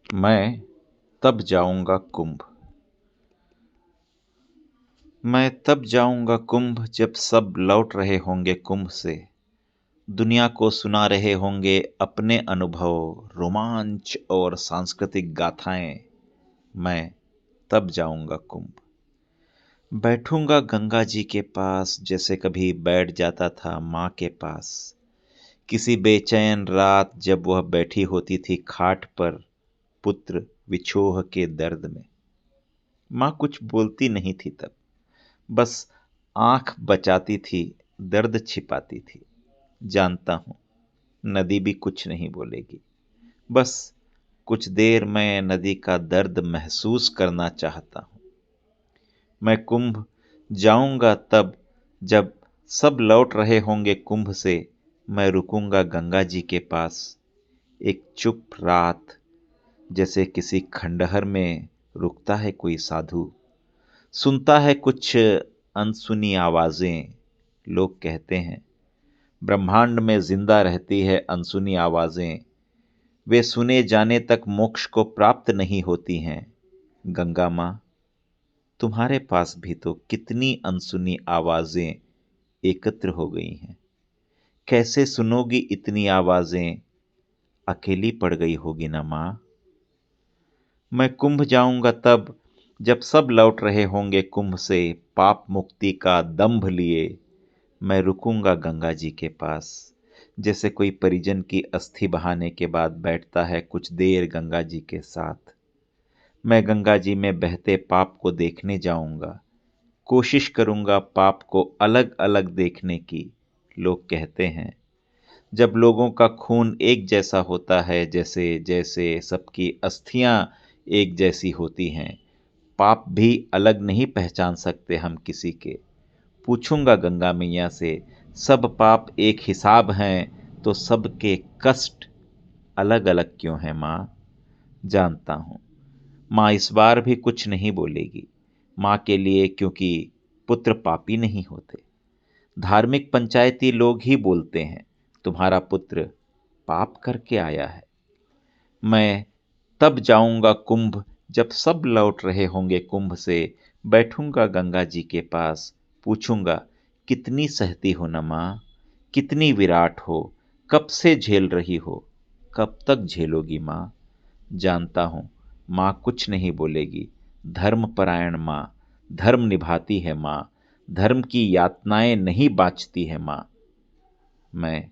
मैं तब जाऊंगा कुंभ। मैं तब जाऊंगा कुंभ जब सब लौट रहे होंगे कुंभ से। दुनिया को सुना रहे होंगे अपने अनुभव, रोमांच और सांस्कृतिक गाथाएं। मैं तब जाऊंगा कुंभ। बैठूंगा गंगा जी के पास जैसे कभी बैठ जाता था माँ के पास। किसी बेचैन रात जब वह बैठी होती थी खाट पर, पुत्र विछोह के दर्द में। माँ कुछ बोलती नहीं थी तब, बस आंख बचाती थी, दर्द छिपाती थी। जानता हूं नदी भी कुछ नहीं बोलेगी। बस कुछ देर मैं नदी का दर्द महसूस करना चाहता हूं। मैं कुंभ जाऊंगा तब जब सब लौट रहे होंगे कुंभ से। मैं रुकूंगा गंगा जी के पास। एक चुप रात, जैसे किसी खंडहर में रुकता है कोई साधु, सुनता है कुछ अनसुनी आवाजें। लोग कहते हैं ब्रह्मांड में जिंदा रहती है अनसुनी आवाजें। वे सुने जाने तक मोक्ष को प्राप्त नहीं होती हैं। गंगा माँ, तुम्हारे पास भी तो कितनी अनसुनी आवाजें एकत्र हो गई हैं। कैसे सुनोगी इतनी आवाजें, अकेली पड़ गई होगी ना माँ। मैं कुंभ जाऊंगा तब जब सब लौट रहे होंगे कुंभ से, पाप मुक्ति का दंभ लिए। मैं रुकूंगा गंगा जी के पास, जैसे कोई परिजन की अस्थि बहाने के बाद बैठता है कुछ देर गंगा जी के साथ। मैं गंगा जी में बहते पाप को देखने जाऊंगा। कोशिश करूंगा पाप को अलग अलग देखने की। लोग कहते हैं जब लोगों का खून एक जैसा होता है, जैसे जैसे सबकी अस्थियां एक जैसी होती हैं, पाप भी अलग नहीं पहचान सकते हम किसी के। पूछूंगा गंगा मैया से, सब पाप एक हिसाब हैं तो सबके कष्ट अलग अलग क्यों हैं माँ। जानता हूं माँ इस बार भी कुछ नहीं बोलेगी। माँ के लिए, क्योंकि पुत्र पापी नहीं होते। धार्मिक पंचायती लोग ही बोलते हैं तुम्हारा पुत्र पाप करके आया है। मैं तब जाऊंगा कुंभ जब सब लौट रहे होंगे कुंभ से। बैठूंगा गंगा जी के पास, पूछूंगा कितनी सहती हो न माँ, कितनी विराट हो, कब से झेल रही हो, कब तक झेलोगी माँ। जानता हूं माँ कुछ नहीं बोलेगी। धर्मपरायण माँ धर्म निभाती है माँ, धर्म की यातनाएं नहीं बाचती है माँ। मैं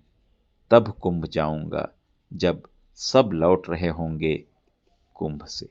तब कुंभ जाऊंगा जब सब लौट रहे होंगे कुंभ से।